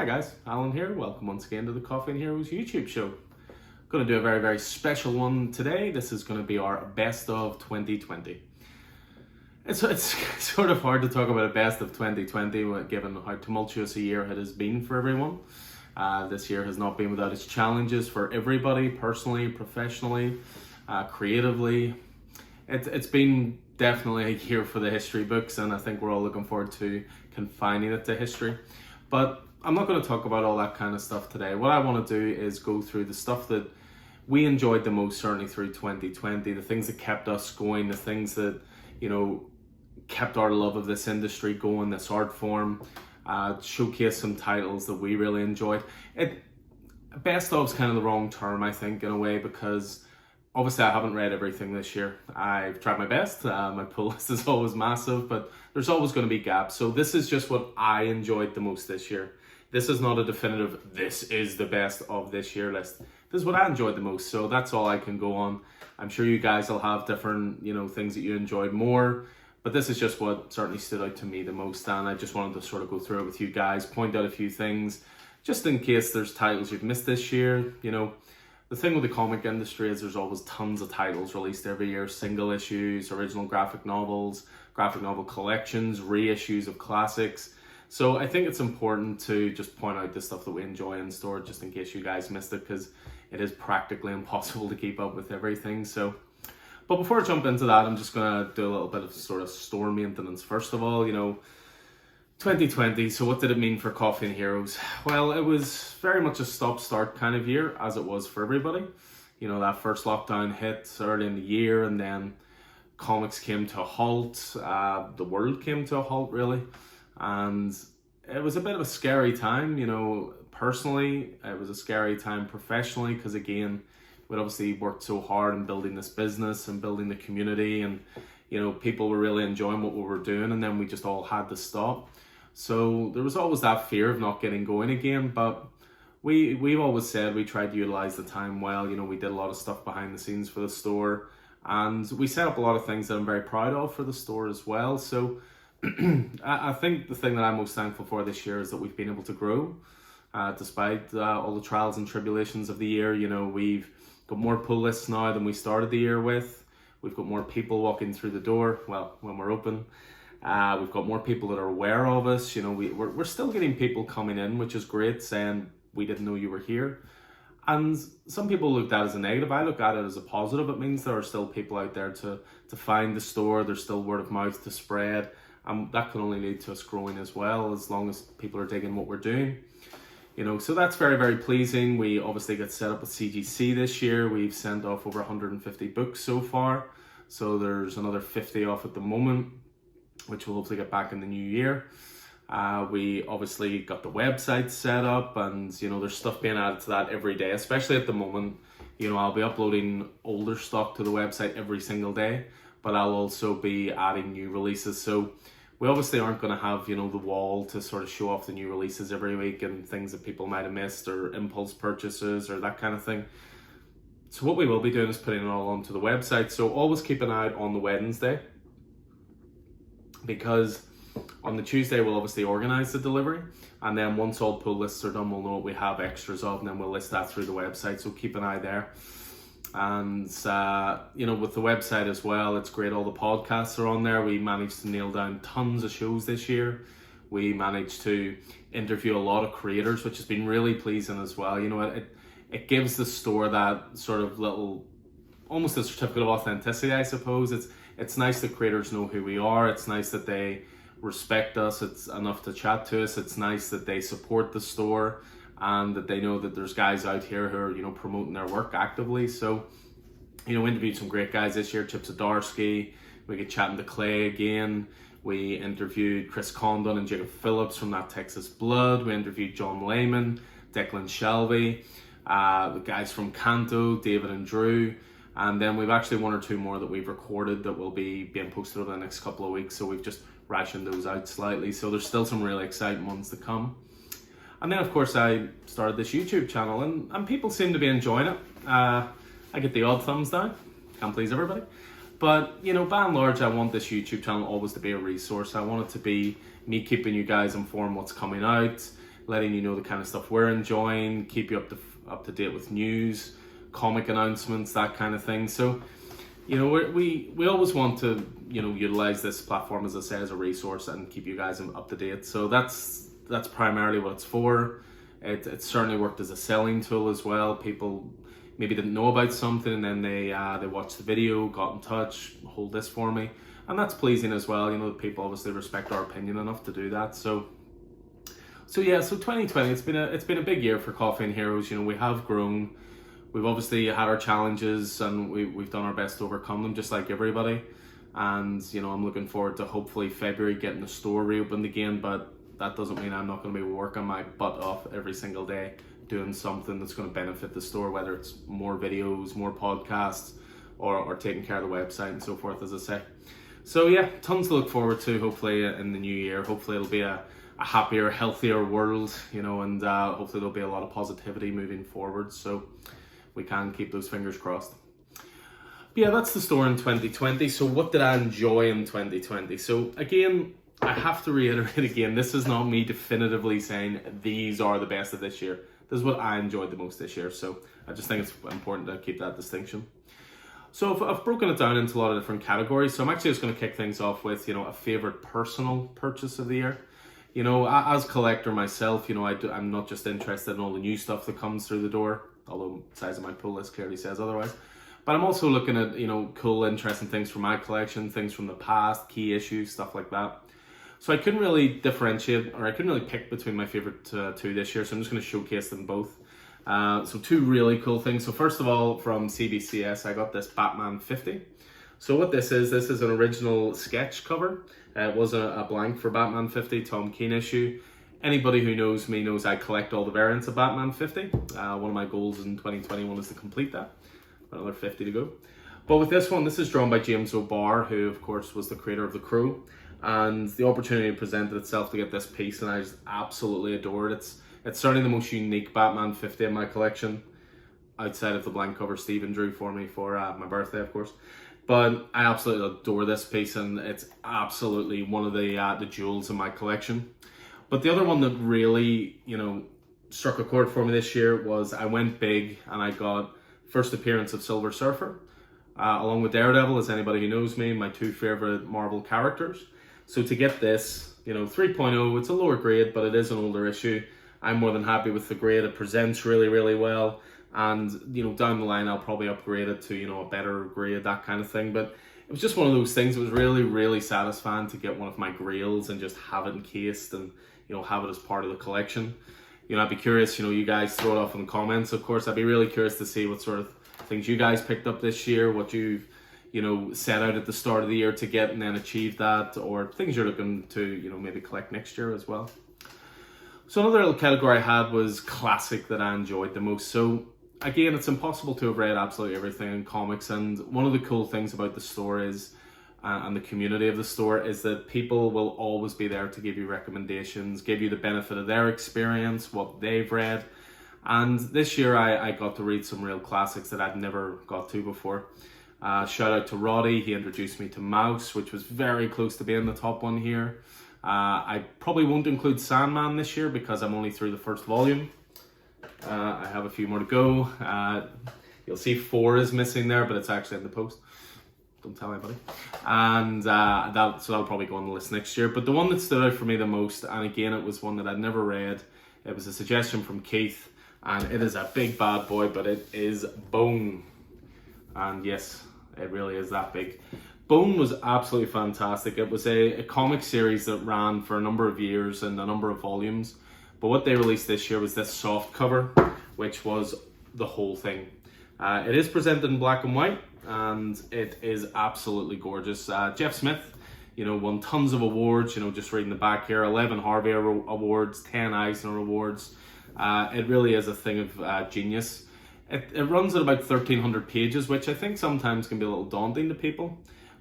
Hi guys, Alan here. Welcome once again to the Coffee and Heroes YouTube show. Going to do a very, very special one today. This is going to be our best of 2020. It's sort of hard to talk about a best of 2020 given how tumultuous a year it has been for everyone. This year has not been without its challenges for everybody, personally, professionally, creatively. It's been definitely a year for the history books, and I think we're all looking forward to confining it to history. But I'm not going to talk about all that kind of stuff today. What I want to do is go through the stuff that we enjoyed the most, certainly through 2020, the things that kept us going, the things that, kept our love of this industry going, this art form, showcase some titles that we really enjoyed. Best of is kind of the wrong term, I think, in a way, because obviously I haven't read everything this year. I've tried my best. My pull list is always massive, but there's always going to be gaps. So this is just what I enjoyed the most this year. This is not a definitive, this is the best of this year list. This is what I enjoyed the most. So that's all I can go on. I'm sure you guys will have different, things that you enjoyed more. But this is just what certainly stood out to me the most. And I just wanted to sort of go through it with you guys, point out a few things, just in case there's titles you've missed this year. The thing with the comic industry is there's always tons of titles released every year, single issues, original graphic novels, graphic novel collections, reissues of classics. So I think it's important to just point out the stuff that we enjoy in store, just in case you guys missed it, because it is practically impossible to keep up with everything. But before I jump into that, I'm just going to do a little bit of sort of store maintenance. First of all, 2020, so what did it mean for Coffee and Heroes? Well, it was very much a stop-start kind of year, as it was for everybody. That first lockdown hit early in the year, and then comics came to a halt. The world came to a halt, really. And it was a bit of a scary time, personally. It was a scary time professionally, because again, we'd obviously worked so hard in building this business and building the community, and people were really enjoying what we were doing, and then we just all had to stop. So there was always that fear of not getting going again, but we've always said we tried to utilize the time well. We did a lot of stuff behind the scenes for the store, and we set up a lot of things that I'm very proud of for the store as well. So I think the thing that I'm most thankful for this year is that we've been able to grow despite all the trials and tribulations of the year. We've got more pull lists now than we started the year with. We've got more people walking through the door, well, when we're open. We've got more people that are aware of us. We're still getting people coming in, which is great, saying we didn't know you were here. And some people looked at it as a negative. I look at it as a positive. It means there are still people out there to find the store. There's still word of mouth to spread. And that can only lead to us growing as well, as long as people are digging what we're doing. So that's very, very pleasing. We obviously got set up with CGC this year. We've sent off over 150 books so far. So there's another 50 off at the moment, which we'll hopefully get back in the new year. We obviously got the website set up, and there's stuff being added to that every day, especially at the moment. I'll be uploading older stock to the website every single day, but I'll also be adding new releases. So we obviously aren't going to have, the wall to sort of show off the new releases every week and things that people might have missed, or impulse purchases or that kind of thing. So what we will be doing is putting it all onto the website. So always keep an eye out on the Wednesday, because on the Tuesday we'll obviously organize the delivery, and then once all pull lists are done, we'll know what we have extras of, and then we'll list that through the website. So keep an eye there. And with the website as well, it's great. All the podcasts are on there. We managed to nail down tons of shows this year. We managed to interview a lot of creators, which has been really pleasing as well. It gives the store that sort of little, almost a certificate of authenticity, I suppose. It's nice that creators know who we are. It's nice that they respect us. It's enough to chat to us. It's nice that they support the store, and that they know that there's guys out here who are, promoting their work actively. So, we interviewed some great guys this year. Chip Zdarsky, we get chatting to Clay again. We interviewed Chris Condon and Jacob Phillips from That Texas Blood. We interviewed John Lehman, Declan Shelby, the guys from Canto, David and Drew. And then we've actually one or two more that we've recorded that will be being posted over the next couple of weeks. So we've just rationed those out slightly. So there's still some really exciting ones to come. And then, of course, I started this YouTube channel, and people seem to be enjoying it. I get the odd thumbs down. Can't please everybody. But, by and large, I want this YouTube channel always to be a resource. I want it to be me keeping you guys informed what's coming out, letting you know the kind of stuff we're enjoying, keep you up to date with news, comic announcements, that kind of thing. So, you know, we always want to, you know, utilize this platform, as I say, as a resource and keep you guys up to date. So that's primarily what it's for. It certainly worked as a selling tool as well. People maybe didn't know about something, and then they watched the video, got in touch, hold this for me, and that's pleasing as well. You know, people obviously respect our opinion enough to do that. So yeah, so 2020, it's been a big year for Coffee and Heroes. You know, we have grown. We've obviously had our challenges, and we've done our best to overcome them, just like everybody. And, you know, I'm looking forward to hopefully February getting the store reopened again, but that doesn't mean I'm not going to be working my butt off every single day doing something that's going to benefit the store, whether it's more videos, more podcasts, or taking care of the website and so forth, as I say. So yeah, tons to look forward to, hopefully, in the new year. Hopefully it'll be a happier, healthier world, you know, and hopefully there'll be a lot of positivity moving forward, so we can keep those fingers crossed. But yeah, that's the store in 2020. So what did I enjoy in 2020? So again, I have to reiterate again, this is not me definitively saying these are the best of this year. This is what I enjoyed the most this year. So I just think it's important to keep that distinction. So I've broken it down into a lot of different categories. So I'm actually just going to kick things off with, you know, a favorite personal purchase of the year. You know, as a collector myself, you know, I'm not just interested in all the new stuff that comes through the door, although the size of my pull list clearly says otherwise. But I'm also looking at, you know, cool, interesting things from my collection, things from the past, key issues, stuff like that. So I couldn't really differentiate, or I couldn't really pick between my favorite two this year, so I'm just going to showcase them both. So two really cool things. So first of all, from CBCS, I got this Batman 50. So what this is an original sketch cover. It was a blank for Batman 50, Tom King issue. Anybody who knows me knows I collect all the variants of Batman 50. One of my goals in 2021 is to complete that. Another 50 to go. But with this one, this is drawn by James O'Barr, who of course was the creator of The Crow. And the opportunity presented itself to get this piece, and I just absolutely adore it. It's certainly the most unique Batman 50 in my collection, outside of the blank cover Stephen drew for me for my birthday, of course. But I absolutely adore this piece, and it's absolutely one of the jewels in my collection. But the other one that really, you know, struck a chord for me this year was I went big and I got first appearance of Silver Surfer, along with Daredevil, as anybody who knows me, my two favorite Marvel characters. So to get this, you know, 3.0, it's a lower grade, but it is an older issue. I'm more than happy with the grade. It presents really, really well. And, you know, down the line, I'll probably upgrade it to, you know, a better grade, that kind of thing. But it was just one of those things. It was really, really satisfying to get one of my grails and just have it encased and, you know, have it as part of the collection. You know, I'd be curious, you know, you guys throw it off in the comments, of course. I'd be really curious to see what sort of things you guys picked up this year, what you've, you know, set out at the start of the year to get and then achieve that, or things you're looking to, you know, maybe collect next year as well. So another little category I had was classic that I enjoyed the most. So again, it's impossible to have read absolutely everything in comics, and one of the cool things about the store is, and the community of the store, is that people will always be there to give you recommendations, give you the benefit of their experience, what they've read. And this year I got to read some real classics that I'd never got to before. Shout out to Roddy, he introduced me to Mouse, which was very close to being the top one here. I probably won't include Sandman this year because I'm only through the first volume. I have a few more to go. You'll see 4 is missing there, but it's actually in the post. Don't tell anybody. And so that'll probably go on the list next year. But the one that stood out for me the most, and again, it was one that I'd never read. It was a suggestion from Keith, and it is a big bad boy, but it is Bone. And yes, it really is that big. Bone was absolutely fantastic. It was a comic series that ran for a number of years and a number of volumes. But what they released this year was this soft cover, which was the whole thing. It is presented in black and white, and it is absolutely gorgeous. Jeff Smith, you know, won tons of awards. You know, just reading the back here, 11 Harvey Awards, 10 Eisner Awards. It really is a thing of genius. It runs at about 1,300 pages, which I think sometimes can be a little daunting to people.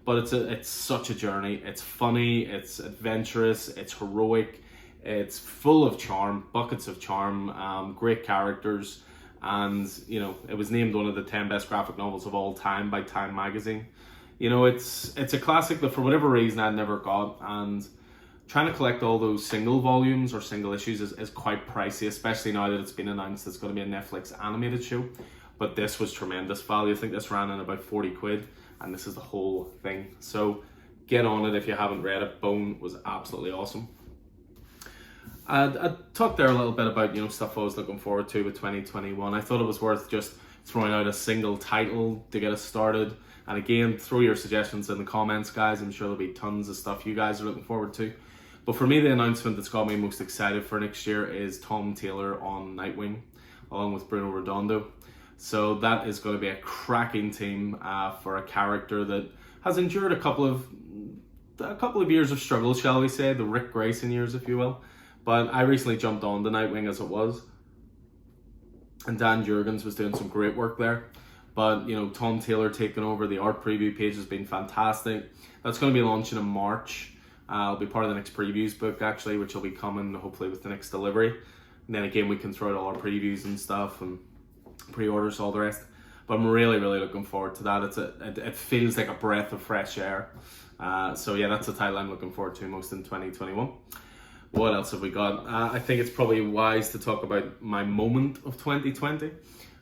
But it's such a journey. It's funny, it's adventurous, it's heroic, it's full of charm, buckets of charm, great characters. And, you know, it was named one of the 10 best graphic novels of all time by Time magazine. You know, it's a classic that for whatever reason I'd never got, and trying to collect all those single volumes or single issues is quite pricey, especially now that it's been announced it's going to be a Netflix animated show. But this was tremendous value. I think this ran in about 40 quid, and this is the whole thing. So get on it if you haven't read it. Bone was absolutely awesome. I talked there a little bit about, you know, stuff I was looking forward to with 2021. I thought it was worth just throwing out a single title to get us started. And again, throw your suggestions in the comments, guys. I'm sure there'll be tons of stuff you guys are looking forward to. But for me, the announcement that's got me most excited for next year is Tom Taylor on Nightwing, along with Bruno Redondo. So that is going to be a cracking team for a character that has endured a couple of years of struggle, shall we say, the Rick Grayson years, if you will. But I recently jumped on the Nightwing as it was, and Dan Jurgens was doing some great work there. But, you know, Tom Taylor taking over, the art preview page has been fantastic. That's going to be launching in March. It'll be part of the next previews book, actually, which will be coming hopefully with the next delivery. And then again, we can throw out all our previews and stuff and pre-orders, all the rest. But I'm really, really looking forward to that. It feels like a breath of fresh air. So yeah, that's the title I'm looking forward to most in 2021. What else have we got? I think it's probably wise to talk about my moment of 2020.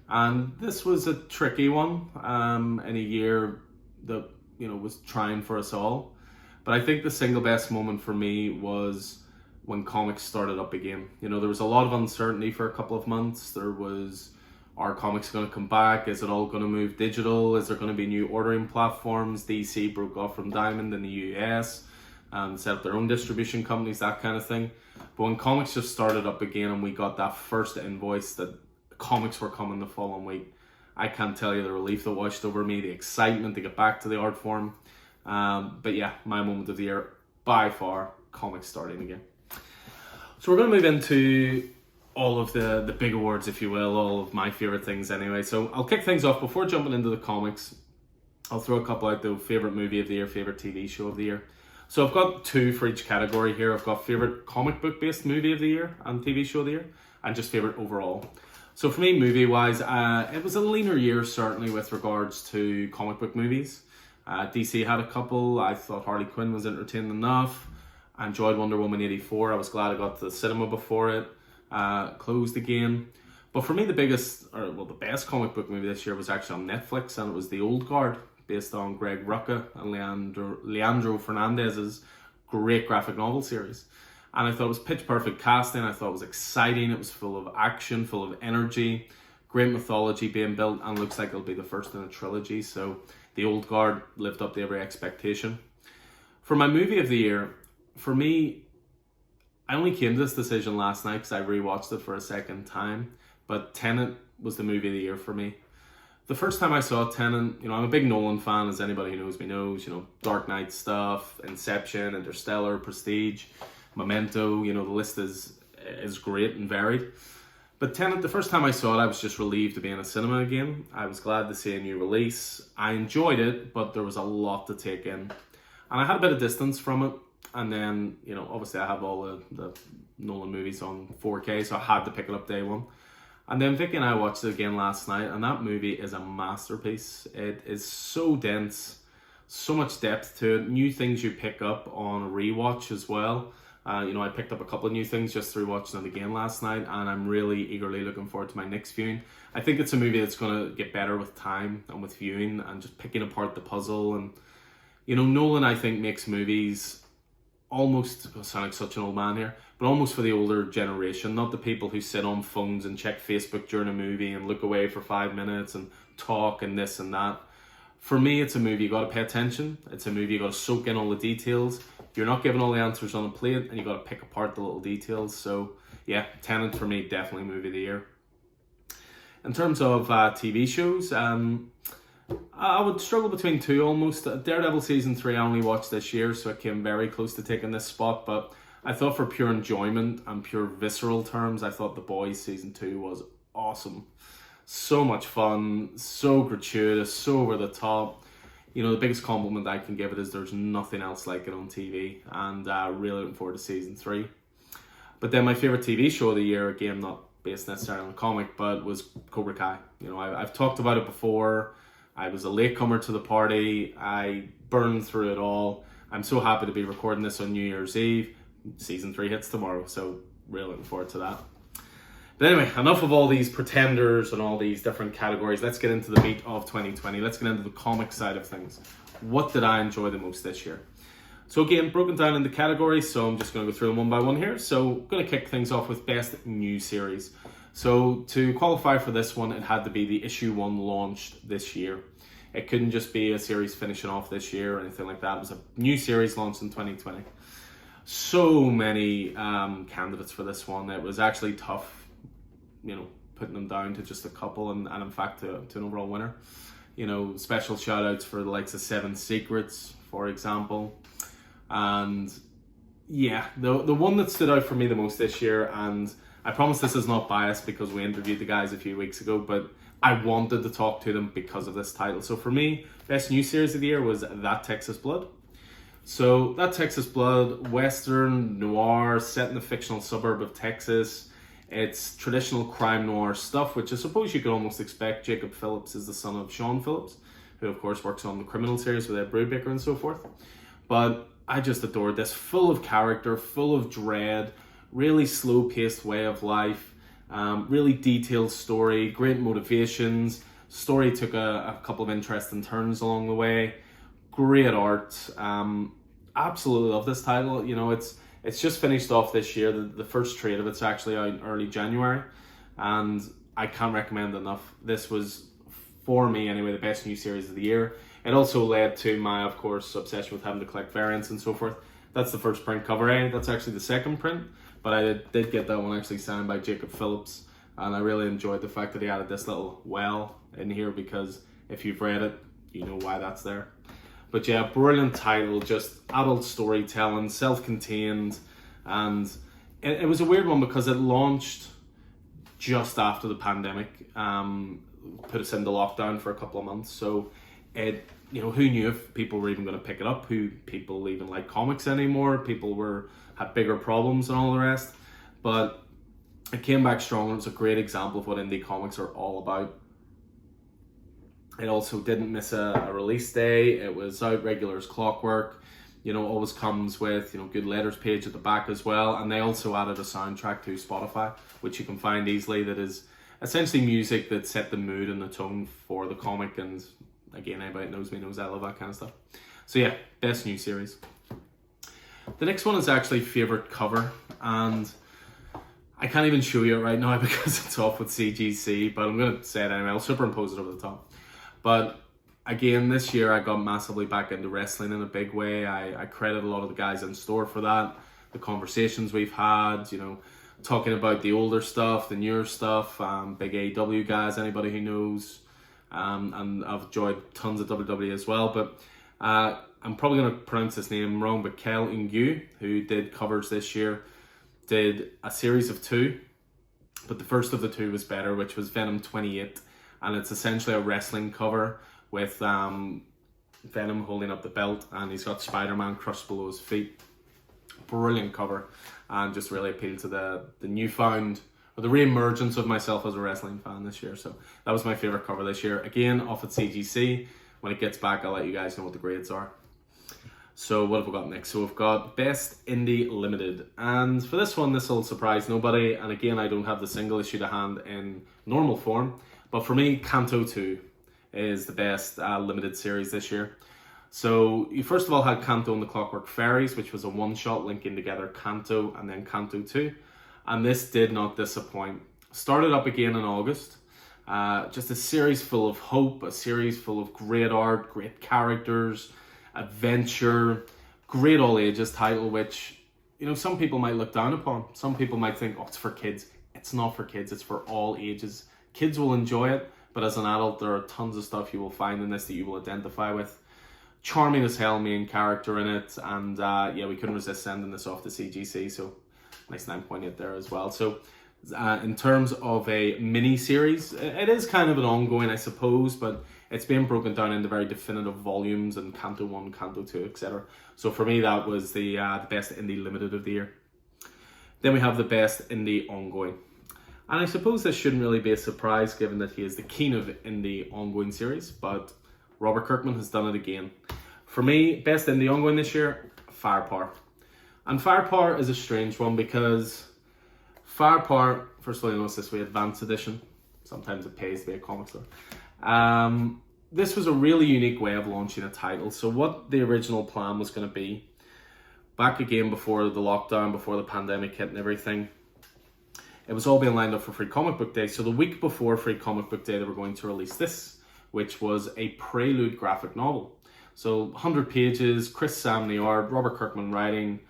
And this was a tricky one in a year that, you know, was trying for us all. But I think the single best moment for me was when comics started up again. You know, there was a lot of uncertainty for a couple of months. There was, are comics going to come back? Is it all going to move digital? Is there going to be new ordering platforms? DC broke off from Diamond in the US and set up their own distribution companies, that kind of thing. But when comics just started up again and we got that first invoice that comics were coming the following week, I can't tell you the relief that washed over me, the excitement to get back to the art form. But yeah, my moment of the year, by far, comics starting again. So we're going to move into all of the big awards, if you will, all of my favorite things anyway. So I'll kick things off before jumping into the comics. I'll throw a couple out though. Favorite movie of the year, favorite TV show of the year. So I've got two for each category here. I've got favorite comic book based movie of the year and TV show of the year, and just favorite overall. So for me, movie wise, it was a leaner year certainly with regards to comic book movies. DC had a couple. I thought Harley Quinn was entertaining enough. I enjoyed Wonder Woman 84. I was glad I got to the cinema before it closed again. But for me, the best comic book movie this year was actually on Netflix, and it was The Old Guard, based on Greg Rucka and Leandro Fernandez's great graphic novel series. And I thought it was pitch perfect casting. I thought it was exciting. It was full of action, full of energy, great mythology being built, and looks like it'll be the first in a trilogy. So The Old Guard lived up to every expectation. For my movie of the year, for me, I only came to this decision last night because I rewatched it for a second time, but Tenet was the movie of the year for me. The first time I saw Tenet, you know, I'm a big Nolan fan, as anybody who knows me knows, you know, Dark Knight stuff, Inception, Interstellar, Prestige, Memento, you know, the list is great and varied. But Tenet, the first time I saw it, I was just relieved to be in a cinema again. I was glad to see a new release. I enjoyed it, but there was a lot to take in. And I had a bit of distance from it. And then, you know, obviously I have all the Nolan movies on 4K, so I had to pick it up day one. And then Vicky and I watched it again last night, and that movie is a masterpiece. It is so dense, so much depth to it, new things you pick up on a rewatch as well. You know, I picked up a couple of new things just through watching it again last night, and I'm really eagerly looking forward to my next viewing. I think it's a movie that's going to get better with time and with viewing and just picking apart the puzzle. And, you know, Nolan, I think, makes movies almost, I sound like such an old man here, but almost for the older generation, not the people who sit on phones and check Facebook during a movie and look away for 5 minutes and talk and this and that. For me, it's a movie you got to pay attention. It's a movie you got to soak in all the details. You're not given all the answers on a plate, and you got to pick apart the little details. So yeah, Tenet for me, definitely movie of the year. In terms of TV shows, I would struggle between two almost. Daredevil season 3 I only watched this year, so it came very close to taking this spot. But I thought for pure enjoyment and pure visceral terms, I thought The Boys season 2 was awesome. So much fun, so gratuitous, so over the top. You know, the biggest compliment I can give it is there's nothing else like it on TV, and really looking forward to season 3. But then my favorite TV show of the year, again, not based necessarily on a comic, but was Cobra Kai. You know, I've talked about it before. I was a latecomer to the party. I burned through it all. I'm so happy to be recording this on New Year's Eve. season 3 hits tomorrow, so really looking forward to that. But anyway, enough of all these pretenders and all these different categories. Let's get into the meat of 2020. Let's get into the comic side of things. What did I enjoy the most this year? So again, broken down into categories, so I'm just going to go through them one by one here. So I'm going to kick things off with Best New Series. So to qualify for this one, it had to be the issue 1 launched this year. It couldn't just be a series finishing off this year or anything like that. It was a new series launched in 2020. So many candidates for this one. It was actually tough, putting them down to just a couple and in fact to an overall winner. Special shout outs for the likes of Seven Secrets, for example. And yeah, the one that stood out for me the most this year, and I promise this is not biased because we interviewed the guys a few weeks ago, but I wanted to talk to them because of this title. So for me, Best New Series of the Year was That Texas Blood. So That Texas Blood, Western noir, set in a fictional suburb of Texas. It's traditional crime noir stuff, which I suppose you could almost expect. Jacob Phillips is the son of Sean Phillips, who of course works on the criminal series with Ed Brubaker and so forth. But I just adored this, full of character, full of dread, really slow-paced way of life, really detailed story, great motivations. Story took a couple of interesting turns along the way. Great art. Absolutely love this title. It's just finished off this year. The first trade of it's actually out in early January, and I can't recommend it enough. This was, for me anyway, the best new series of the year. It also led to my, of course, obsession with having to collect variants and so forth. That's the first print cover A. That's actually the second print, but I did get that one actually signed by Jacob Phillips, and I really enjoyed the fact that he added this little well in here, because if you've read it, you know why that's there. But yeah, brilliant title, just adult storytelling, self-contained, and it was a weird one because it launched just after the pandemic, put us into lockdown for a couple of months. So who knew if people were even going to pick it up? Who people even like comics anymore? People had bigger problems and all the rest. But it came back strong, and it's a great example of what indie comics are all about. It also didn't miss a release day. It was out regular as clockwork. Always comes with, good letters page at the back as well. And they also added a soundtrack to Spotify, which you can find easily, that is essentially music that set the mood and the tone for the comic. And again, anybody that knows me knows I love that kind of stuff. So yeah, best new series. The next one is actually favorite cover, and I can't even show you it right now because it's off with CGC, but I'm going to say it anyway. I'll superimpose it over the top. But again, this year I got massively back into wrestling in a big way. I credit a lot of the guys in store for that. The conversations we've had, talking about the older stuff, the newer stuff, big AEW guys, anybody who knows. And I've enjoyed tons of WWE as well. But I'm probably going to pronounce his name wrong, but Kel Ingu, who did covers this year, did a series of 2. But the first of the 2 was better, which was Venom 28. And it's essentially a wrestling cover with Venom holding up the belt, and he's got Spider-Man crushed below his feet. Brilliant cover, and just really appealed to the newfound, or the re-emergence of myself as a wrestling fan this year. So that was my favourite cover this year. Again, off at CGC. When it gets back, I'll let you guys know what the grades are. So what have we got next? So we've got Best Indie Limited. And for this one, this will surprise nobody. And again, I don't have the single issue to hand in normal form. But for me, Kanto 2 is the best limited series this year. So you first of all had Kanto and the Clockwork Fairies, which was a one-shot linking together Kanto and then Kanto 2. And this did not disappoint. Started up again in August. Just a series full of hope, a series full of great art, great characters, adventure, great all ages title, which, some people might look down upon. Some people might think, oh, it's for kids. It's not for kids, it's for all ages. Kids will enjoy it, but as an adult, there are tons of stuff you will find in this that you will identify with. Charming as hell main character in it, and we couldn't resist sending this off to CGC, so nice 9.8 there as well. So in terms of a mini-series, it is kind of an ongoing, I suppose, but it's been broken down into very definitive volumes, and Kanto 1, Kanto 2, etc. So for me, that was the best indie limited of the year. Then we have the best indie ongoing. And I suppose this shouldn't really be a surprise given that he is the king of indie ongoing series, but Robert Kirkman has done it again. For me, best indie ongoing this year, Firepower. And Firepower is a strange one because Firepower, first of all, you know it's this way, Advanced Edition. Sometimes it pays to be a comic store. This was a really unique way of launching a title. So what the original plan was going to be, back again before the lockdown, before the pandemic hit and everything, it was all being lined up for Free Comic Book Day. So the week before Free Comic Book Day, they were going to release this, which was a prelude graphic novel. So 100 pages, Chris Sam the art, Robert Kirkman writing.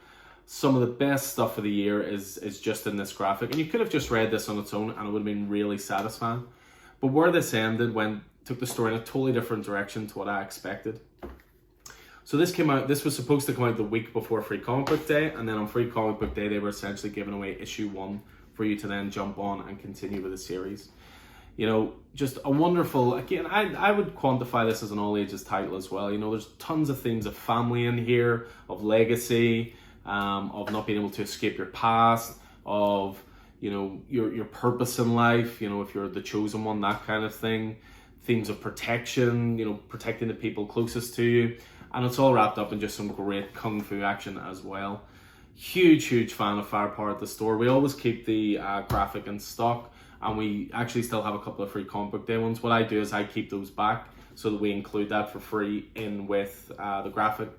Some of the best stuff of the year is just in this graphic. And you could have just read this on its own and it would have been really satisfying. But where this ended took the story in a totally different direction to what I expected. So this was supposed to come out the week before Free Comic Book Day, and then on Free Comic Book Day, they were essentially giving away issue 1 for you to then jump on and continue with the series. You know, just a wonderful, again, I would quantify this as an all ages title as well. You know, there's tons of themes of family in here, of legacy, of not being able to escape your past, of, you know, your purpose in life, you know, if you're the chosen one, that kind of thing. Themes of protection, you know, protecting the people closest to you. And it's all wrapped up in just some great kung fu action as well. Huge fan of Firepower at the store. We always keep the graphic in stock, and we actually still have a couple of Free Comic Book Day ones. What I do is I keep those back so that we include that for free in with the graphic.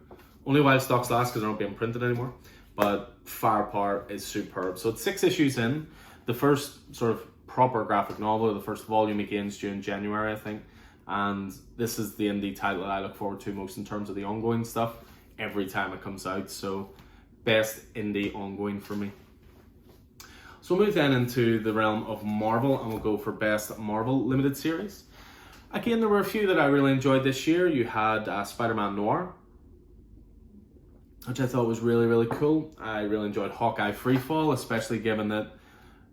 Only while stocks last, because they're not being printed anymore. But Firepower is superb. So it's 6 issues in. The first sort of proper graphic novel, the first volume begins June, January, I think. And this is the indie title that I look forward to most in terms of the ongoing stuff every time it comes out. So best indie ongoing for me. So we'll move then into the realm of Marvel, and we'll go for best Marvel limited series. Again, there were a few that I really enjoyed this year. You had Spider-Man Noir, which I thought was really cool. I really enjoyed Hawkeye Freefall, especially given that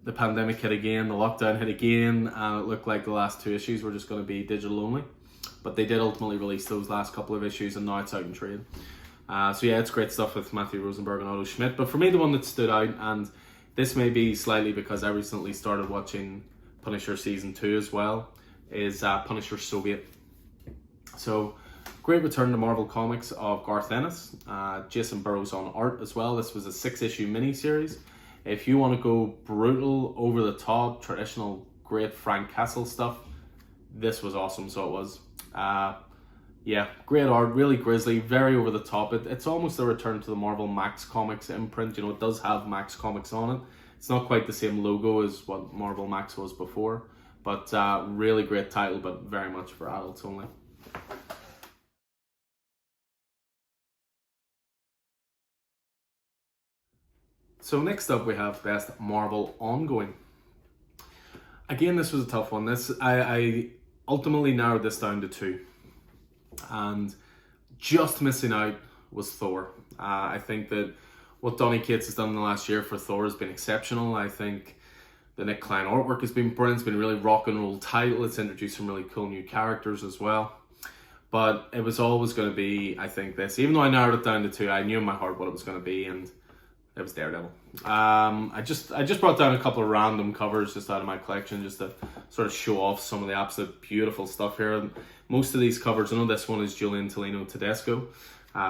the pandemic hit again, the lockdown hit again, and it looked like the last 2 issues were just going to be digital only. But they did ultimately release those last couple of issues, and now it's out in trade. So yeah, it's great stuff with Matthew Rosenberg and Otto Schmidt. But for me, the one that stood out, and this may be slightly because I recently started watching Punisher Season 2 as well, is Punisher Soviet. So, great return to Marvel Comics of Garth Ennis. Jason Burrows on art as well. This was a 6-issue miniseries. If you want to go brutal, over the top, traditional, great Frank Castle stuff, this was awesome, so it was. Yeah, great art, really grisly, very over the top. It's almost a return to the Marvel Max Comics imprint. You know, it does have Max Comics on it. It's not quite the same logo as what Marvel Max was before, but really great title, but very much for adults only. So next up we have best Marvel ongoing. Again, this was a tough one. I ultimately narrowed this down to 2. And just missing out was Thor. I think that what Donny Cates has done in the last year for Thor has been exceptional. I think the Nick Klein artwork has been brilliant. It's been a really rock and roll title. It's introduced some really cool new characters as well. But it was always going to be, I think, this. Even though I narrowed it down to 2, I knew in my heart what it was going to be, and it was Daredevil. I just brought down a couple of random covers just out of my collection just to sort of show off some of the absolute beautiful stuff here. And most of these covers, I know this one is Julian Tolino Tedesco.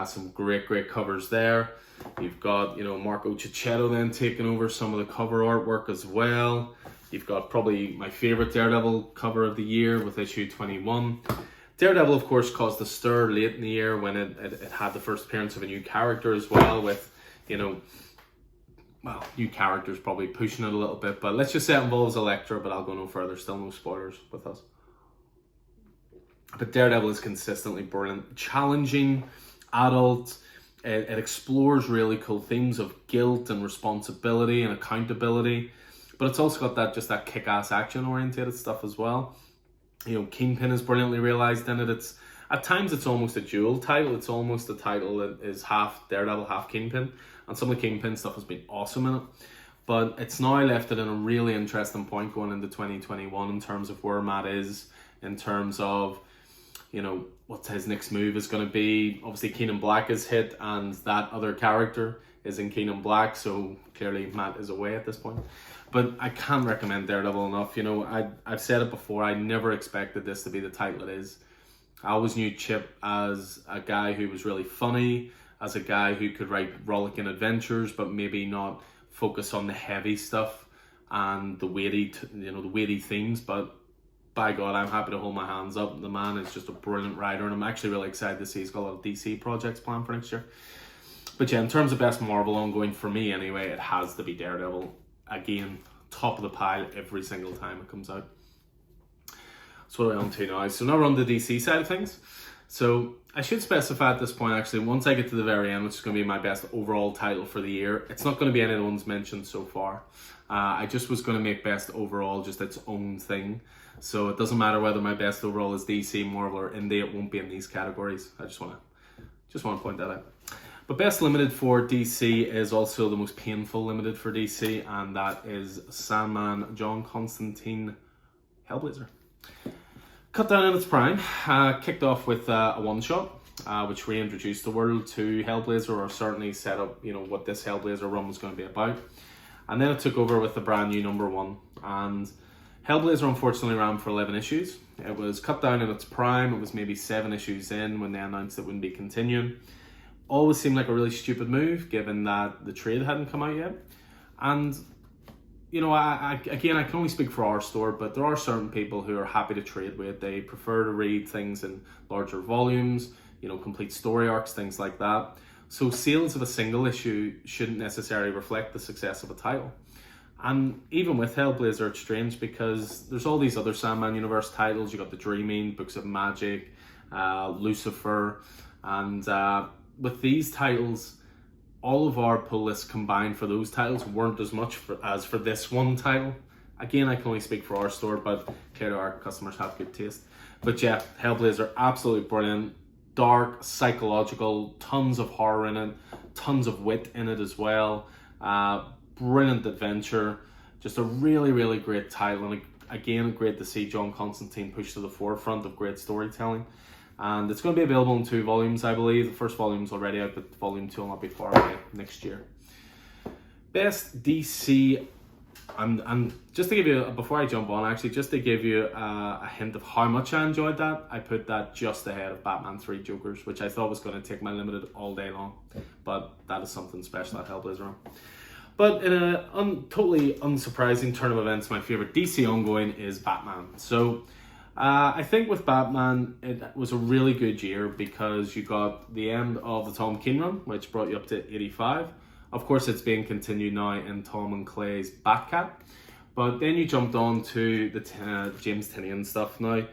Some great covers there. You've got, you know, Marco Cicchetto then taking over some of the cover artwork as well. You've got probably my favorite Daredevil cover of the year with issue 21. Daredevil, of course, caused a stir late in the year when it had the first appearance of a new character as well, with, you know, well, new characters probably pushing it a little bit, but let's just say it involves Elektra, but I'll go no further. Still no spoilers with us. But Daredevil is consistently brilliant, challenging, adult. It explores really cool themes of guilt and responsibility and accountability, but it's also got that kick-ass action-oriented stuff as well. You know, Kingpin is brilliantly realized in it. At times it's almost a dual title. It's almost a title that is half Daredevil, half Kingpin. And some of the Kingpin stuff has been awesome in it. But it's now left it in a really interesting point going into 2021 in terms of where Matt is, in terms of, you know, what his next move is going to be. Obviously, Keenan Black is hit, and that other character is in Keenan Black, so clearly Matt is away at this point. But I can't recommend Daredevil enough. You know, I've said it before, I never expected this to be the title it is. I always knew Chip as a guy who was really funny, as a guy who could write rollicking adventures, but maybe not focus on the heavy stuff and the weighty, the weighty themes. But by God, I'm happy to hold my hands up. The man is just a brilliant writer, and I'm actually really excited to see he's got a lot of DC projects planned for next year. But yeah, in terms of best Marvel ongoing, for me anyway, it has to be Daredevil. Again, top of the pile every single time it comes out. So what are we on to now? So now we're on the DC side of things. So I should specify at this point, actually, once I get to the very end, which is going to be my best overall title for the year, it's not going to be any of the ones mentioned so far. I just was going to make best overall just its own thing. So it doesn't matter whether my best overall is DC, Marvel, or Indie, it won't be in these categories. I just want to point that out. But best limited for DC is also the most painful limited for DC, and that is Sandman John Constantine Hellblazer. Cut down in its prime, kicked off with a one-shot, which reintroduced the world to Hellblazer, or certainly set up, what this Hellblazer run was going to be about. And then it took over with the brand new #1. And Hellblazer unfortunately ran for 11 issues. It was cut down in its prime. It was maybe 7 issues in when they announced it wouldn't be continuing. Always seemed like a really stupid move, given that the trade hadn't come out yet. And I can only speak for our store, but there are certain people who are happy to trade with. They prefer to read things in larger volumes, complete story arcs, things like that. So sales of a single issue shouldn't necessarily reflect the success of a title. And even with Hellblazer, it's strange because there's all these other Sandman Universe titles. You got The Dreaming, Books of Magic, Lucifer, and with these titles, all of our pull lists combined for those titles weren't as much as for this one title. Again, I can only speak for our store, but clearly our customers have good taste. But yeah, Hellblazer, absolutely brilliant. Dark, psychological, tons of horror in it, tons of wit in it as well. Brilliant adventure. Just a really, really great title. And again, great to see John Constantine pushed to the forefront of great storytelling. And it's going to be available in 2 volumes, I believe. The first volume's already out, but volume 2 will not be far away next year. Best DC, and just to give you, before I jump on, actually, just to give you a hint of how much I enjoyed that, I put that just ahead of Batman 3 Jokers, which I thought was going to take my limited all day long. But that is something special at Hellblazer on. But in a totally unsurprising turn of events, my favourite DC ongoing is Batman. So I think with Batman, it was a really good year because you got the end of the Tom King run, which brought you up to 85. Of course, it's being continued now in Tom and Clay's Batcat. But then you jumped on to the James Tynion stuff. Now,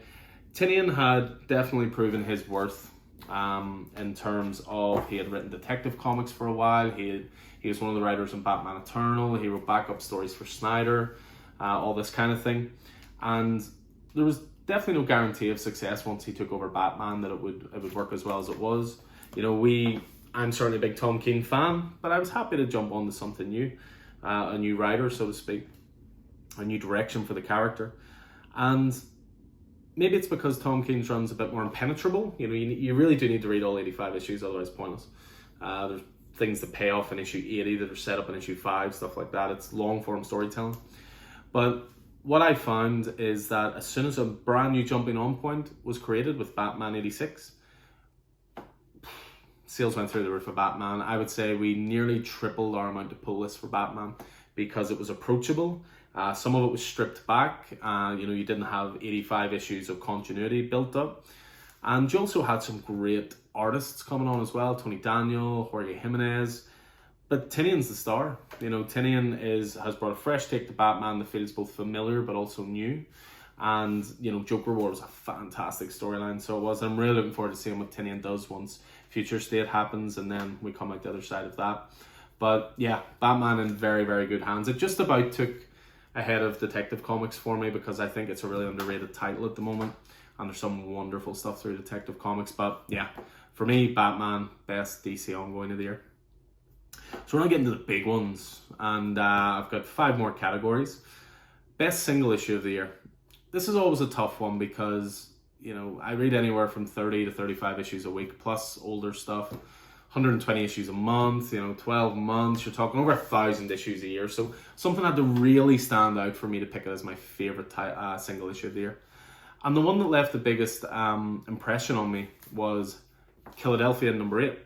Tynion had definitely proven his worth in terms of he had written Detective Comics for a while. He was one of the writers in Batman Eternal. He wrote backup stories for Snyder, all this kind of thing. And there was definitely no guarantee of success once he took over Batman that it would work as well as it was. I'm certainly a big Tom King fan, but I was happy to jump onto something new, a new writer, so to speak, a new direction for the character. And maybe it's because Tom King's run's a bit more impenetrable. You really do need to read all 85 issues, otherwise pointless. There's things that pay off in issue 80 that are set up in issue 5, stuff like that. It's long form storytelling. But what I found is that as soon as a brand new jumping on point was created with Batman 86, sales went through the roof of Batman. I would say we nearly tripled our amount of pull lists for Batman because it was approachable. Some of it was stripped back. You didn't have 85 issues of continuity built up. And you also had some great artists coming on as well. Tony Daniel, Jorge Jimenez. But Tynion's the star. Tynion has brought a fresh take to Batman that feels both familiar but also new. And, Joker War was a fantastic storyline, so it was. I'm really looking forward to seeing what Tynion does once Future State happens and then we come out the other side of that. But yeah, Batman in very, very good hands. It just about took ahead of Detective Comics for me because I think it's a really underrated title at the moment. And there's some wonderful stuff through Detective Comics. But yeah, for me, Batman, best DC ongoing of the year. So we're now getting to the big ones. And I've got 5 more categories. Best single issue of the year. This is always a tough one because, I read anywhere from 30 to 35 issues a week, plus older stuff. 120 issues a month, 12 months. You're talking over 1,000 issues a year. So something had to really stand out for me to pick it as my favorite single issue of the year. And the one that left the biggest impression on me was Philadelphia #8.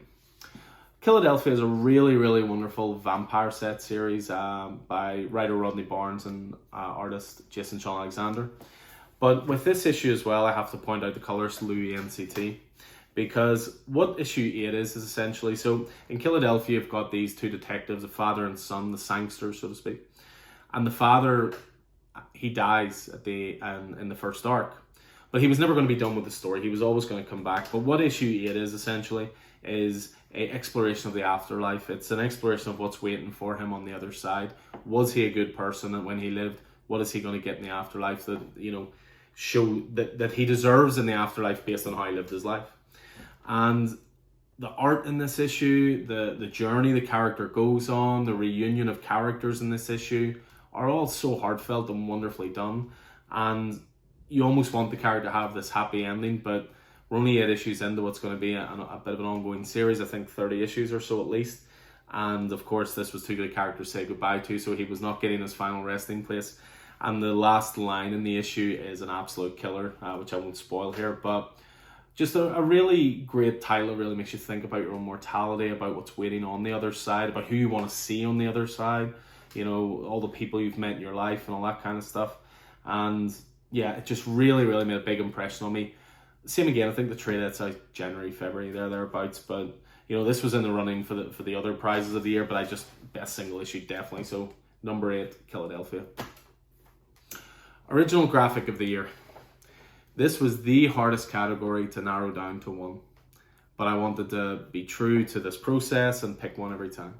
Philadelphia is a really, really wonderful vampire set series by writer Rodney Barnes and artist Jason Shawn Alexander. But with this issue as well, I have to point out the colours Louis NCT. Because what issue 8 is essentially, so in Philadelphia you've got these two detectives, a father and son, the sangsters, so to speak. And the father, he dies in the first arc. But he was never going to be done with the story. He was always going to come back. But what issue 8 is essentially is an exploration of the afterlife. It's an exploration of what's waiting for him on the other side. Was he a good person? And when he lived, what is he going to get in the afterlife that, show that he deserves in the afterlife based on how he lived his life? And the art in this issue, the journey the character goes on, the reunion of characters in this issue are all so heartfelt and wonderfully done. And you almost want the character to have this happy ending, but we're only 8 issues into what's going to be a bit of an ongoing series. I think 30 issues or so at least. And of course, this was too good a character to say goodbye to, so he was not getting his final resting place. And the last line in the issue is an absolute killer, which I won't spoil here, but just a really great title. It really makes you think about your own mortality, about what's waiting on the other side, about who you want to see on the other side, all the people you've met in your life and all that kind of stuff. And yeah, it just really, really made a big impression on me. Same again, I think the trade that's out January, February, thereabouts. But this was in the running for the other prizes of the year. But best single issue definitely. So number 8, Philadelphia. Original graphic of the year. This was the hardest category to narrow down to one, but I wanted to be true to this process and pick one every time.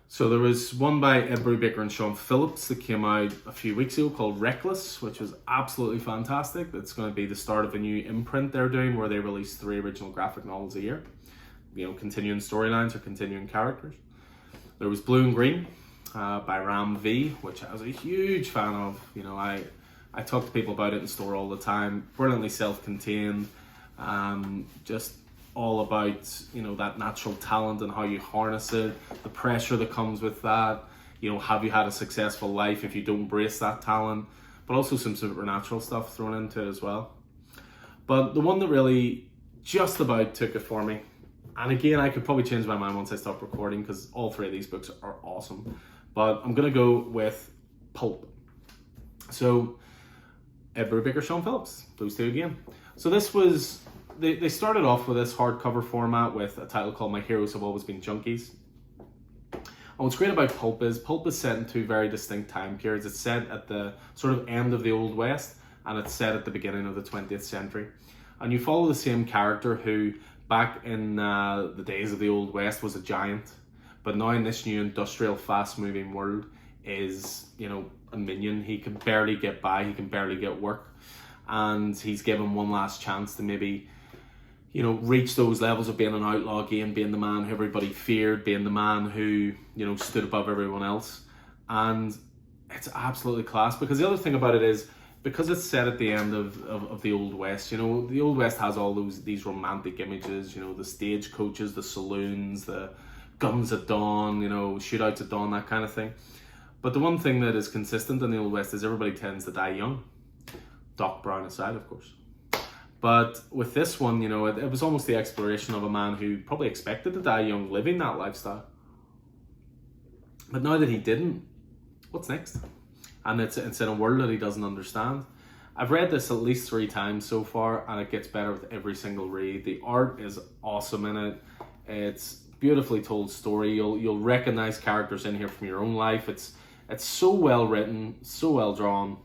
So there was one by Ed Brubaker and Sean Phillips that came out a few weeks ago called Reckless, which was absolutely fantastic. It's going to be the start of a new imprint they're doing where they release 3 original graphic novels a year. Continuing storylines or continuing characters. There was Blue and Green by Ram V, which I was a huge fan of. I talk to people about it in store all the time. Brilliantly self-contained, just all about that natural talent and how you harness it, the pressure that comes with that. Have you had a successful life if you don't embrace that talent? But also some supernatural stuff thrown into it as well. But the one that really just about took it for me, and again I could probably change my mind once I stop recording because all 3 of these books are awesome, but I'm gonna go with Pulp. So Ed Brubaker, Sean Phillips, those 2 again. So this was, they started off with this hardcover format with a title called My Heroes Have Always Been Junkies. And what's great about Pulp is set in 2 very distinct time periods. It's set at the sort of end of the Old West, and it's set at the beginning of the 20th century. And you follow the same character who, back in the days of the Old West, was a giant, but now in this new industrial, fast-moving world is, a minion. He can barely get by, he can barely get work, and he's given one last chance to maybe reach those levels of being an outlaw again, being the man who everybody feared, being the man who stood above everyone else. And it's absolutely class, because the other thing about it is, because it's set at the end of the Old West, the Old West has all these romantic images, the stagecoaches, the saloons, the guns at dawn, shootouts at dawn, that kind of thing. But the one thing that is consistent in the Old West is everybody tends to die young. Doc Brown aside, of course. But with this one, it was almost the exploration of a man who probably expected to die young, living that lifestyle. But now that he didn't, what's next? And it's in a world that he doesn't understand. I've read this at least 3 times so far, and it gets better with every single read. The art is awesome in it. It's beautifully told story. You'll recognize characters in here from your own life. It's so well written, so well drawn.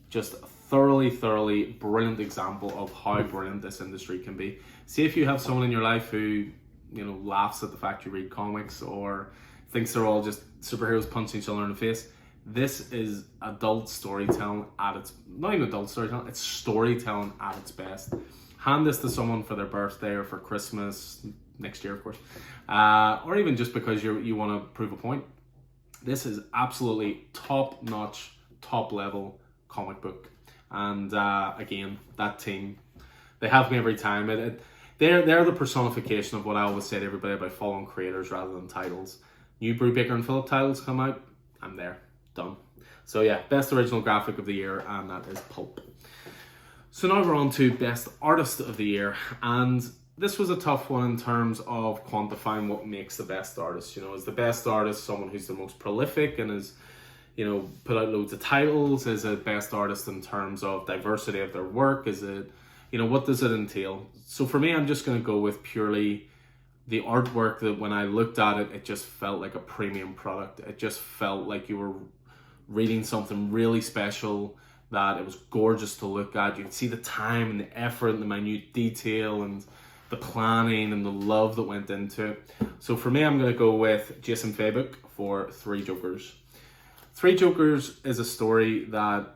Just a thoroughly brilliant example of how brilliant this industry can be. See if you have someone in your life who laughs at the fact you read comics or thinks they're all just superheroes punching each other in the face. This is adult storytelling at its, not even adult storytelling, it's storytelling at its best. Hand this to someone for their birthday or for Christmas, next year of course, or even just because you want to prove a point. This is absolutely top-notch, top-level comic book. And again, that team, they have me every time. They're the personification of what I always say to everybody about following creators rather than titles. New Brubaker and Phillip titles come out, I'm there. Done. So yeah, best original graphic of the year, and that is Pulp. So now we're on to best artist of the year, and this was a tough one in terms of quantifying what makes the best artist. Is the best artist someone who's the most prolific and is, put out loads of titles? Is it best artist in terms of diversity of their work? Is it, what does it entail? So for me, I'm just going to go with purely the artwork that when I looked at it, it just felt like a premium product. It just felt like you were reading something really special, that it was gorgeous to look at. You could see the time and the effort and the minute detail and the planning and the love that went into it. So for me, I'm going to go with Jason Fabok for Three Jokers. Three Jokers is a story that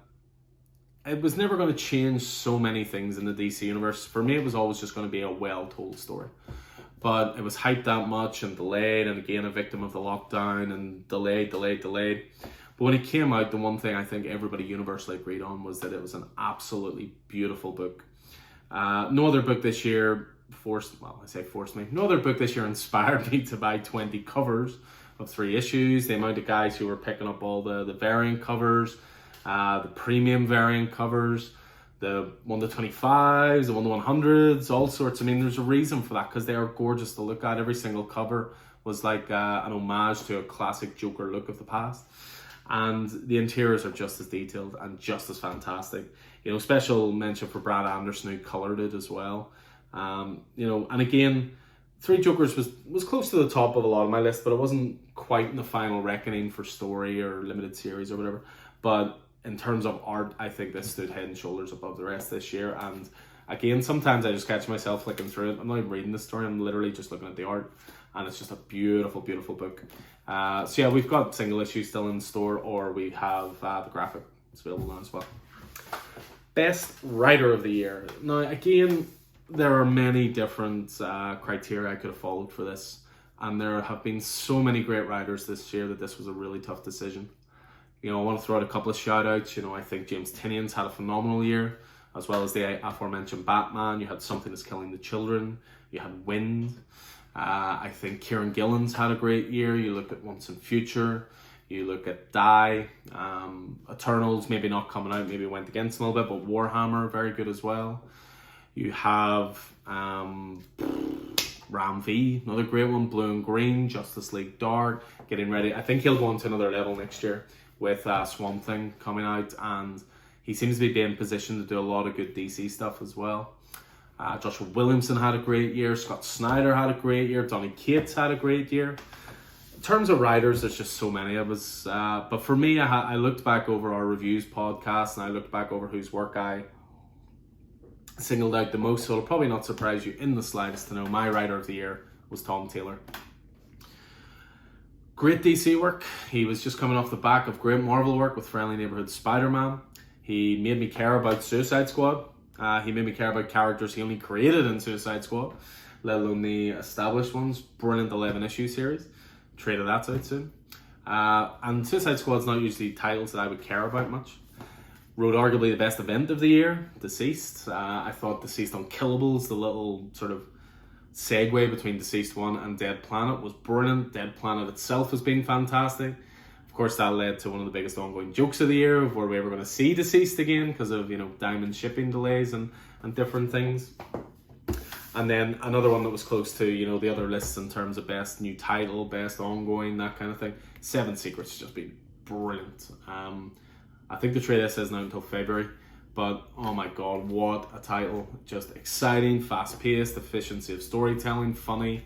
it was never going to change so many things in the DC universe. For me, it was always just going to be a well-told story. But it was hyped that much and delayed, and again, a victim of the lockdown, and delayed. But when it came out, the one thing I think everybody universally agreed on was that it was an absolutely beautiful book. No other book this year no other book this year inspired me to buy 20 covers of 3 issues. The amount of guys who were picking up all the variant covers, the premium variant covers, the 1-25s, the 1-100s, all sorts. I mean, there's a reason for that, because they are gorgeous to look at. Every single cover was like an homage to a classic Joker look of the past. And the interiors are just as detailed and just as fantastic. Special mention for Brad Anderson, who colored it as well. And again, Three Jokers was close to the top of a lot of my list, but it wasn't quite in the final reckoning for story or limited series or whatever. But in terms of art, I think this stood head and shoulders above the rest this year. And again, sometimes I just catch myself flicking through it. I'm not even reading the story, I'm literally just looking at the art. And it's just a beautiful, beautiful book. So yeah, we've got single issues still in store, or we have the graphic. It's available now as well. Best Writer of the Year. Now, again, there are many different criteria I could have followed for this. And there have been so many great writers this year that this was a really tough decision. I want to throw out a couple of shout outs. I think James Tynion's had a phenomenal year, as well as the aforementioned Batman. You had Something Is Killing the Children. You had Wind. I think Kieran Gillen's had a great year. You look at Once and Future. You look at Die. Eternals, maybe not coming out, maybe went against them a little bit, but Warhammer, very good as well. You have Ram V, another great one. Blue and Green, Justice League Dark, getting ready. I think he'll go on to another level next year with Swamp Thing coming out, and he seems to be being positioned to do a lot of good DC stuff as well. Joshua Williamson had a great year. Scott Snyder had a great year. Donny Cates had a great year. In terms of writers, there's just so many of us. But for me, I looked back over our reviews podcast, and I looked back over whose work I singled out the most. So it'll probably not surprise you in the slightest to know my writer of the year was Tom Taylor. Great DC work. He was just coming off the back of great Marvel work with Friendly Neighborhood Spider-Man. He made me care about Suicide Squad. He made me care about characters he only created in Suicide Squad, let alone the established ones. Brilliant 11-issue series. Trade of that's out soon. And Suicide Squad's not usually titles that I would care about much. Wrote arguably the best event of the year, Deceased. I thought Deceased Unkillables, the little sort of segue between Deceased 1 and Dead Planet, was brilliant. Dead Planet itself has been fantastic. Of course, that led to one of the biggest ongoing jokes of the year, of where we were going to see Deceased again because of, diamond shipping delays and different things. And then another one that was close to, the other lists in terms of best new title, best ongoing, that kind of thing. Seven Secrets has just been brilliant. I think the trade says now until February, but oh my god, what a title. Just exciting, fast-paced, efficiency of storytelling, funny.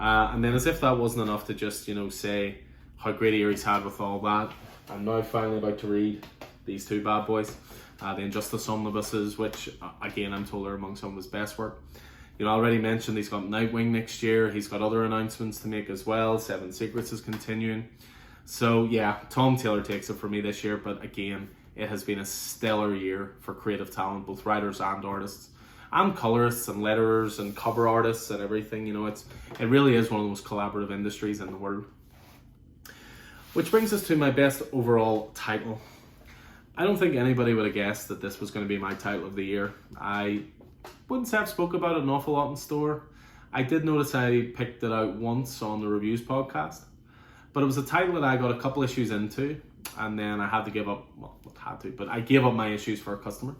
And then as if that wasn't enough to just, say how great a year he's had with all that, I'm now finally about to read these two bad boys, the Injustice Omnibuses, which again I'm told are among some of his best work. I already mentioned he's got Nightwing next year. He's got other announcements to make as well. Seven Secrets is continuing. So yeah, Tom Taylor takes it for me this year, but again, it has been a stellar year for creative talent, both writers and artists, and colorists and letterers and cover artists and everything. It really is one of the most collaborative industries in the world. Which brings us to my best overall title. I don't think anybody would have guessed that this was going to be my title of the year. I wouldn't say I've spoke about it an awful lot in store. I did notice I picked it out once on the reviews podcast, but it was a title that I got a couple issues into, and then I had to give up, but I gave up my issues for a customer,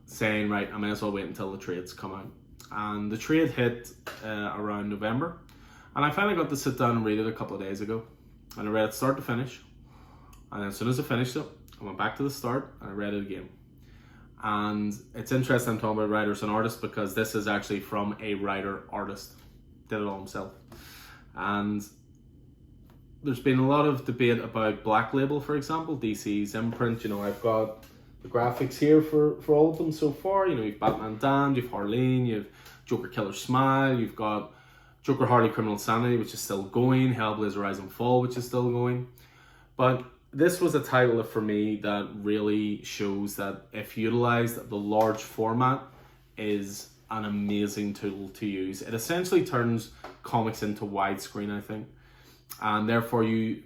saying, right, I may as well wait until the trades come out. and the trade hit around November, and I finally got to sit down and read it a couple of days ago, and I read it start to finish, and as soon as I finished it, I went back to the start and I read it again. And it's interesting I'm talking about writers and artists, because this is actually from a writer-artist, did it all himself. And there's been a lot of debate about Black Label, for example, DC's imprint. You know, I've got the graphics here for all of them so far. You know, you've Batman Damned, you've Harleen, you've Joker Killer Smile, you've got Joker Harley Criminal Sanity, which is still going, Hellblazer Rise and Fall, which is still going. But this was a title for me that really shows that if utilized, the large format is an amazing tool to use. It essentially turns comics into widescreen, I think. And therefore you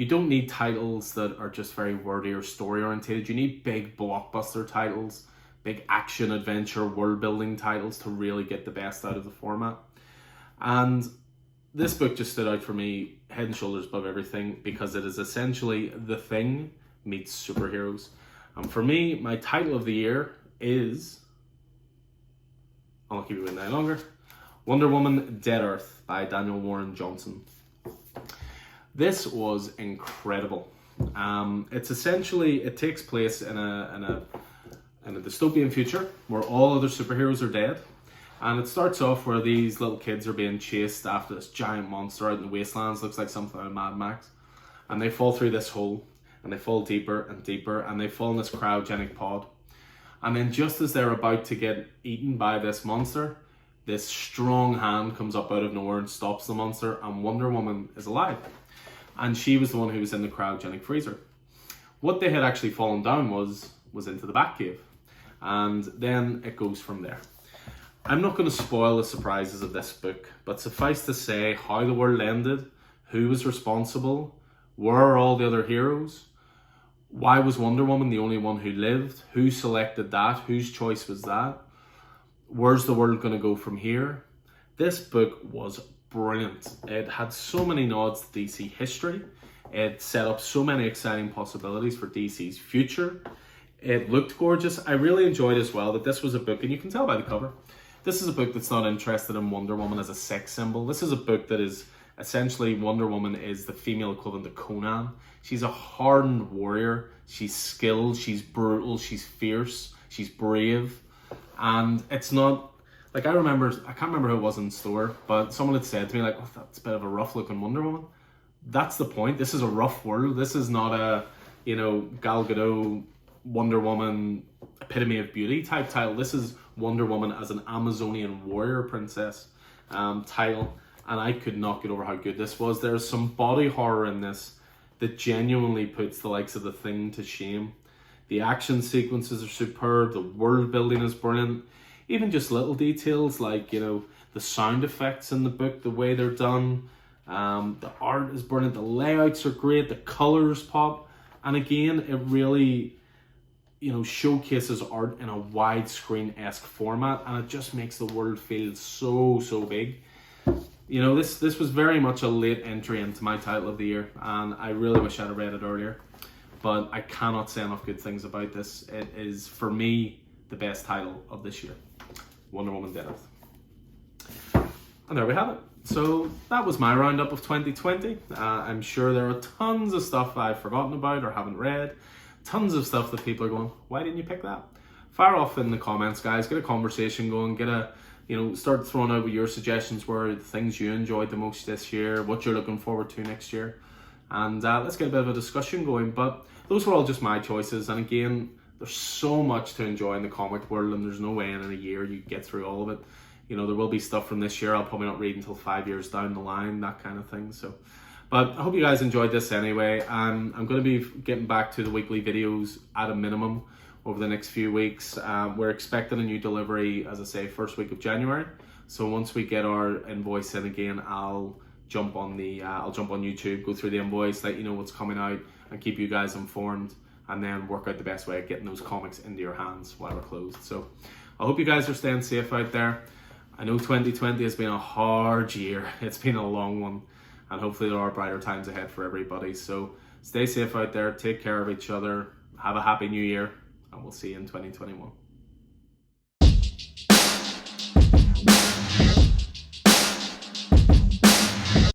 don't need titles that are just very wordy or story oriented. You need big blockbuster titles, big action, adventure, world building titles to really get the best out of the format. And this book just stood out for me head and shoulders above everything, because it is essentially The Thing meets superheroes. And for me, my title of the year is, I'll not keep you waiting any longer, Wonder Woman Dead Earth by Daniel Warren Johnson. This was incredible. It's essentially, it takes place in a dystopian future where all other superheroes are dead. And it starts off where these little kids are being chased after this giant monster out in the wastelands. Looks like something out of Mad Max. And they fall through this hole, and they fall deeper and deeper, and they fall in this cryogenic pod. And then just as they're about to get eaten by this monster, this strong hand comes up out of nowhere and stops the monster, and Wonder Woman is alive. And she was the one who was in the cryogenic freezer. What they had actually fallen down was into the Batcave. And then it goes from there. I'm not going to spoil the surprises of this book, but suffice to say how the world ended, who was responsible, where are all the other heroes, why was Wonder Woman the only one who lived, who selected that, whose choice was that, where's the world going to go from here. This book was brilliant. It had so many nods to DC history. It set up so many exciting possibilities for DC's future. It looked gorgeous. I really enjoyed as well that this was a book, and you can tell by the cover, this is a book that's not interested in Wonder Woman as a sex symbol. This is a book that is essentially, Wonder Woman is the female equivalent to Conan. She's a hardened warrior. She's skilled, she's brutal, she's fierce, she's brave. And it's not, like I can't remember who it was in the store, but someone had said to me like, oh, that's a bit of a rough looking Wonder Woman. That's the point. This is a rough world. This is not a, Gal Gadot, Wonder Woman, epitome of beauty type title. This is Wonder Woman as an Amazonian warrior princess title, and I could not get over how good this was. There's some body horror in this that genuinely puts the likes of The Thing to shame. The action sequences are superb, the world building is brilliant, even just little details like, the sound effects in the book, the way they're done, the art is brilliant, the layouts are great, the colors pop, and again, it really showcases art in a widescreen-esque format, and it just makes the world feel so big. This was very much a late entry into my title of the year, and I really wish I'd have read it earlier, but I cannot say enough good things about this. It is, for me, the best title of this year, Wonder Woman Dead Earth. And there we have it. So that was my roundup of 2020. I'm sure there are tons of stuff I've forgotten about or haven't read. Tons of stuff that people are going, why didn't you pick that? Fire off in the comments, guys. Get a conversation going. Start throwing out your suggestions, were the things you enjoyed the most this year, what you're looking forward to next year. And let's get a bit of a discussion going. But those were all just my choices. And again, there's so much to enjoy in the comic world, and there's no way in a year you get through all of it. There will be stuff from this year I'll probably not read until 5 years down the line, that kind of thing. But I hope you guys enjoyed this anyway. I'm going to be getting back to the weekly videos at a minimum over the next few weeks. We're expecting a new delivery, as I say, first week of January. So once we get our invoice in again, I'll jump on YouTube, go through the invoice, let you know what's coming out, and keep you guys informed, and then work out the best way of getting those comics into your hands while we're closed. So I hope you guys are staying safe out there. I know 2020 has been a hard year. It's been a long one. And hopefully there are brighter times ahead for everybody. So stay safe out there, take care of each other, have a happy new year, and we'll see you in 2021.